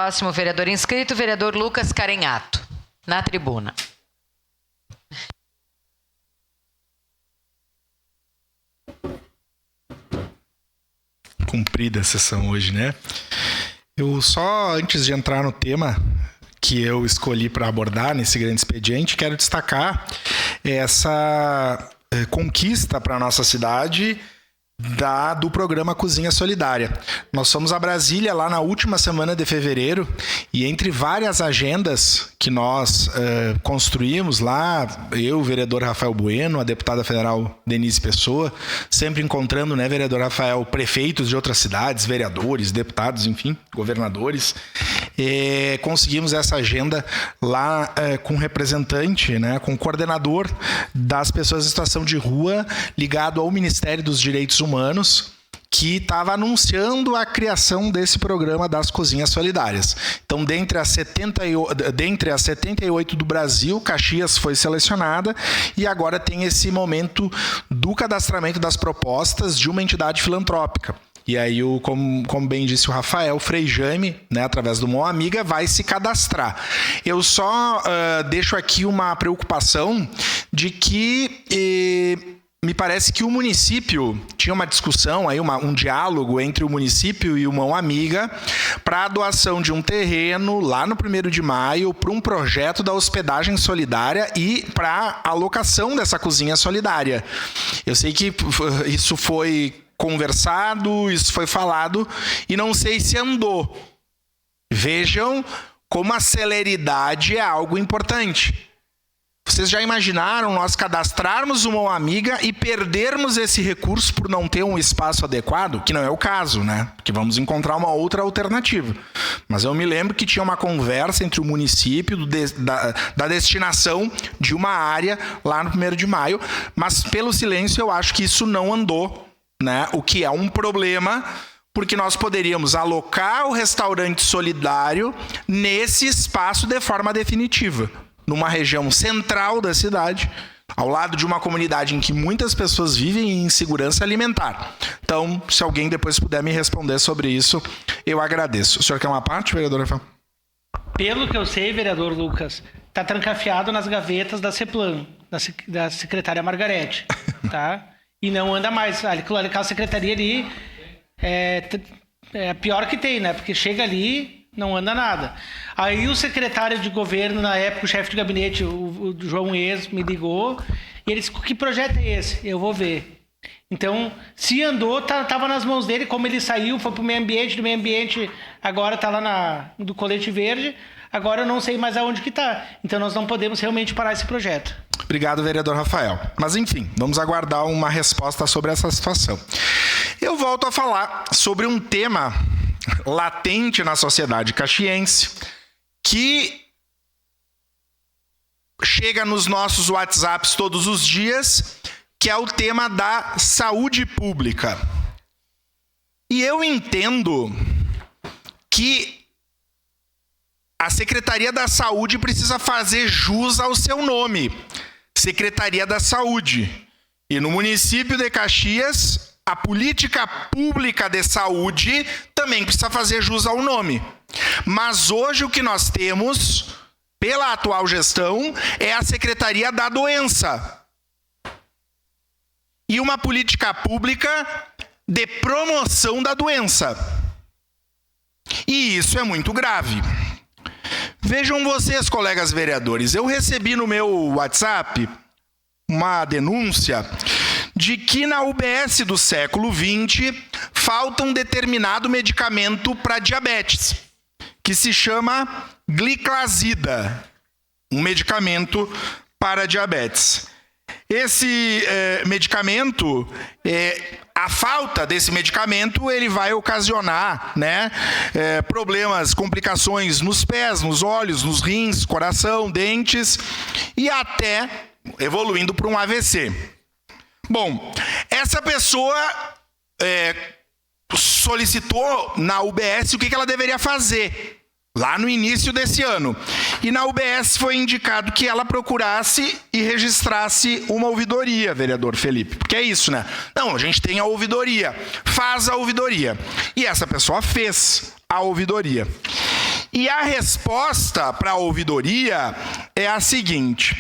Próximo vereador inscrito, vereador Lucas Carenhato, na tribuna. Cumprida a sessão hoje, né? Eu só, antes de entrar no tema que eu escolhi para abordar nesse grande expediente, quero destacar essa conquista para a nossa cidade do programa Cozinha Solidária. Nós fomos a Brasília lá na última semana de fevereiro e entre várias agendas que nós construímos lá, eu, o vereador Rafael Bueno, a deputada federal Denise Pessoa, sempre encontrando, né, vereador Rafael, prefeitos de outras cidades, vereadores, deputados, enfim, governadores, conseguimos essa agenda lá com representante, né, com coordenador das pessoas em situação de rua ligado ao Ministério dos Direitos Humanos, que estava anunciando a criação desse programa das Cozinhas Solidárias. Então, dentre as 78 do Brasil, Caxias foi selecionada e agora tem esse momento do cadastramento das propostas de uma entidade filantrópica. E aí, como bem disse o Rafael, o Frei Jaime, né, através do Mão Amiga, vai se cadastrar. Eu só deixo aqui uma preocupação de que... me parece que o município tinha uma discussão, aí um diálogo entre o município e o Mão Amiga para a doação de um terreno lá no 1º de maio para um projeto da hospedagem solidária e para a alocação dessa cozinha solidária. Eu sei que isso foi conversado, isso foi falado e não sei se andou. Vejam como a celeridade é algo importante. Vocês já imaginaram nós cadastrarmos uma amiga e perdermos esse recurso por não ter um espaço adequado? Que não é o caso, né? Porque vamos encontrar uma outra alternativa. Mas eu me lembro que tinha uma conversa entre o município da destinação de uma área lá no 1º de maio, mas pelo silêncio eu acho que isso não andou, né? O que é um problema, porque nós poderíamos alocar o restaurante solidário nesse espaço de forma definitiva, numa região central da cidade, ao lado de uma comunidade em que muitas pessoas vivem em insegurança alimentar. Então, se alguém depois puder me responder sobre isso, eu agradeço. O senhor quer uma parte, vereador Rafael? Pelo que eu sei, vereador Lucas, está trancafiado nas gavetas da CEPLAN, da secretária Margarete, tá? E não anda mais. Aquela secretaria ali é a pior que tem, né? Porque chega ali... não anda nada. Aí o secretário de governo, na época, o chefe de gabinete, o João Ex, me ligou e ele disse, que projeto é esse? Eu vou ver. Então, se andou, estava nas mãos dele, como ele saiu, foi para o meio ambiente, do meio ambiente agora está lá do colete verde, agora eu não sei mais aonde que está. Então, nós não podemos realmente parar esse projeto. Obrigado, vereador Rafael. Mas, enfim, vamos aguardar uma resposta sobre essa situação. Eu volto a falar sobre um tema latente na sociedade caxiense, que chega nos nossos WhatsApps todos os dias, que é o tema da saúde pública. E eu entendo que a Secretaria da Saúde precisa fazer jus ao seu nome, Secretaria da Saúde. E no município de Caxias, a política pública de saúde também precisa fazer jus ao nome. Mas hoje o que nós temos, pela atual gestão, é a Secretaria da Doença. E uma política pública de promoção da doença. E isso é muito grave. Vejam vocês, colegas vereadores, eu recebi no meu WhatsApp uma denúncia de que na UBS do século XX falta um determinado medicamento para diabetes, que se chama gliclazida, um medicamento para diabetes. Esse medicamento, a falta desse medicamento, ele vai ocasionar, né, problemas, complicações nos pés, nos olhos, nos rins, coração, dentes e até evoluindo para um AVC. Bom, essa pessoa solicitou na UBS o que ela deveria fazer lá no início desse ano. E na UBS foi indicado que ela procurasse e registrasse uma ouvidoria, vereador Felipe. Porque é isso, né? Não, a gente tem a ouvidoria. Faz a ouvidoria. E essa pessoa fez a ouvidoria. E a resposta para a ouvidoria é a seguinte: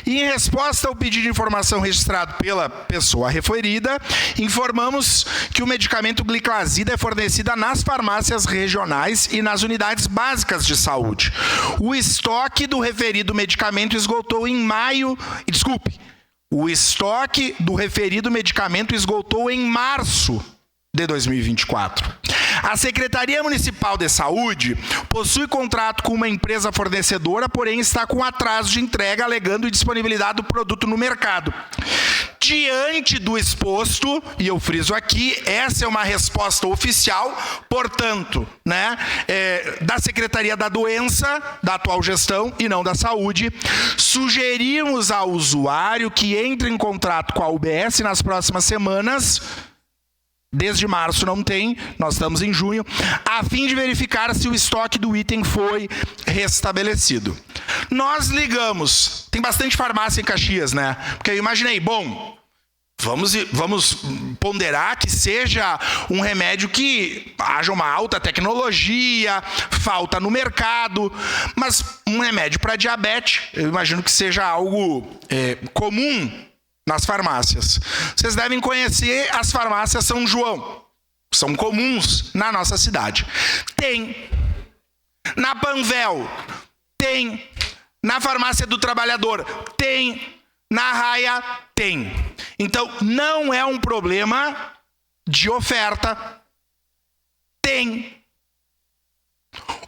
em resposta ao pedido de informação registrado pela pessoa referida, informamos que o medicamento gliclazida é fornecido nas farmácias regionais e nas unidades básicas de saúde. O estoque do referido medicamento esgotou em maio... O estoque do referido medicamento esgotou em março de 2024. A Secretaria Municipal de Saúde possui contrato com uma empresa fornecedora, porém está com atraso de entrega, alegando indisponibilidade do produto no mercado. Diante do exposto, e eu friso aqui, essa é uma resposta oficial, portanto, da Secretaria da Doença, da atual gestão, e não da Saúde, sugerimos ao usuário que entre em contrato com a UBS nas próximas semanas. Desde março não tem, nós estamos em junho, a fim de verificar se o estoque do item foi restabelecido. Nós ligamos, tem bastante farmácia em Caxias, né? Porque eu imaginei, vamos ponderar que seja um remédio que haja uma alta tecnologia, falta no mercado, mas um remédio para diabetes, eu imagino que seja algo comum nas farmácias. Vocês devem conhecer as farmácias São João. São comuns na nossa cidade. Tem. Na Panvel. Tem. Na Farmácia do Trabalhador. Tem. Na Raia. Tem. Então, não é um problema de oferta. Tem.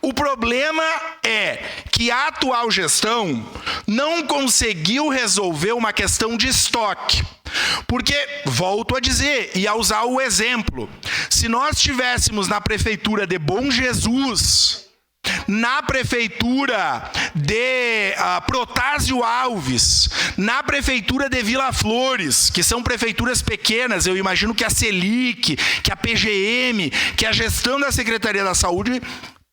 O problema é que a atual gestão não conseguiu resolver uma questão de estoque. Porque, volto a dizer, e a usar o exemplo, se nós tivéssemos na prefeitura de Bom Jesus, na prefeitura de Protásio Alves, na prefeitura de Vila Flores, que são prefeituras pequenas, eu imagino que a Selic, que a PGM, que a gestão da Secretaria da Saúde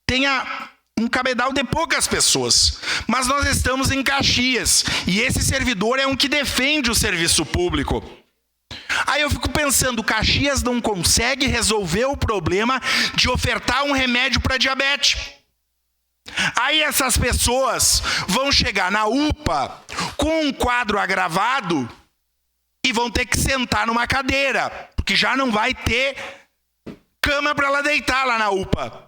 tenha um cabedal de poucas pessoas. Mas nós estamos em Caxias, e esse servidor é um que defende o serviço público. Aí eu fico pensando, Caxias não consegue resolver o problema de ofertar um remédio para diabetes. Aí essas pessoas vão chegar na UPA com um quadro agravado e vão ter que sentar numa cadeira, porque já não vai ter cama para ela deitar lá na UPA.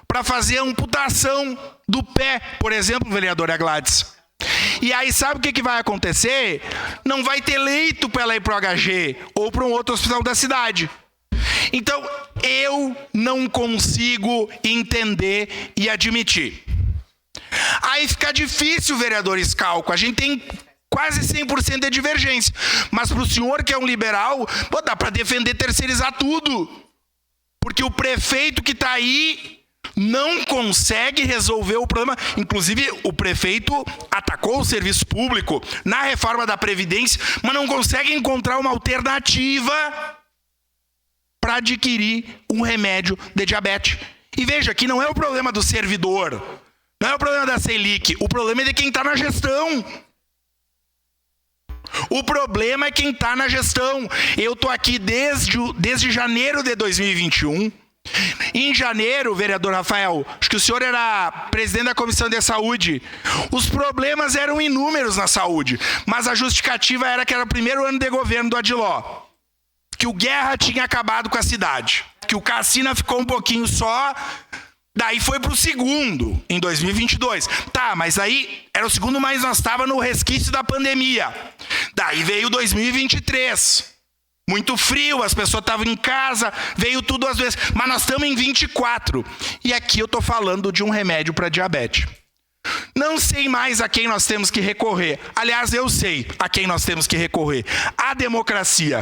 Para fazer a amputação do pé, por exemplo, vereadora Gladys. E aí sabe o que vai acontecer? Não vai ter leito para ela ir para o HG ou para um outro hospital da cidade. Então, eu não consigo entender e admitir. Aí fica difícil, vereador Scalco. A gente tem quase 100% de divergência. Mas para o senhor que é um liberal, dá para defender terceirizar tudo. Porque o prefeito que está aí não consegue resolver o problema. Inclusive, o prefeito atacou o serviço público na reforma da Previdência, mas não consegue encontrar uma alternativa para adquirir um remédio de diabetes. E veja que não é o problema do servidor, não é o problema da Selic, o problema é de quem está na gestão. O problema é quem está na gestão. Eu estou aqui desde janeiro de 2021. Em janeiro, vereador Rafael, acho que o senhor era presidente da Comissão de Saúde, os problemas eram inúmeros na saúde, mas a justificativa era que era o primeiro ano de governo do Adiló, que o Guerra tinha acabado com a cidade, que o Cassina ficou um pouquinho só, daí foi para o segundo, em 2022. Tá, mas aí era o segundo, mas nós estávamos no resquício da pandemia. Daí veio 2023. Muito frio, as pessoas estavam em casa, veio tudo às vezes. Mas nós estamos em 24. E aqui eu estou falando de um remédio para diabetes. Não sei mais a quem nós temos que recorrer. Aliás, eu sei a quem nós temos que recorrer. A democracia.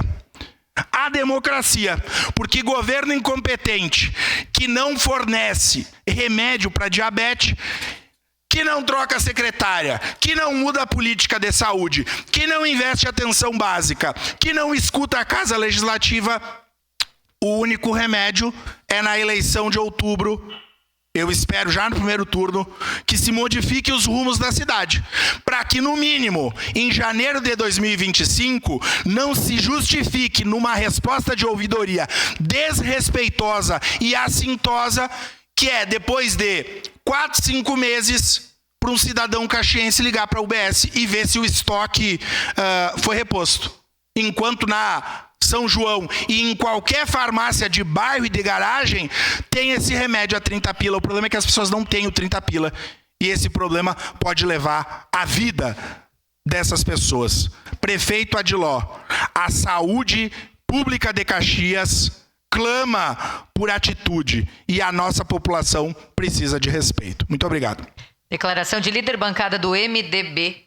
A democracia. Porque governo incompetente que não fornece remédio para diabetes, que não troca a secretária, que não muda a política de saúde, que não investe atenção básica, que não escuta a Casa Legislativa, o único remédio é na eleição de outubro. Eu espero já no primeiro turno que se modifique os rumos da cidade, para que no mínimo em janeiro de 2025 não se justifique numa resposta de ouvidoria desrespeitosa e assintosa, que é depois de 4, 5 meses para um cidadão caxiense ligar para a UBS e ver se o estoque foi reposto. Enquanto na São João e em qualquer farmácia de bairro e de garagem tem esse remédio a 30 pila. O problema é que as pessoas não têm o 30 pila. E esse problema pode levar à vida dessas pessoas. Prefeito Adiló, a saúde pública de Caxias clama por atitude e a nossa população precisa de respeito. Muito obrigado. Declaração de líder bancada do MDB.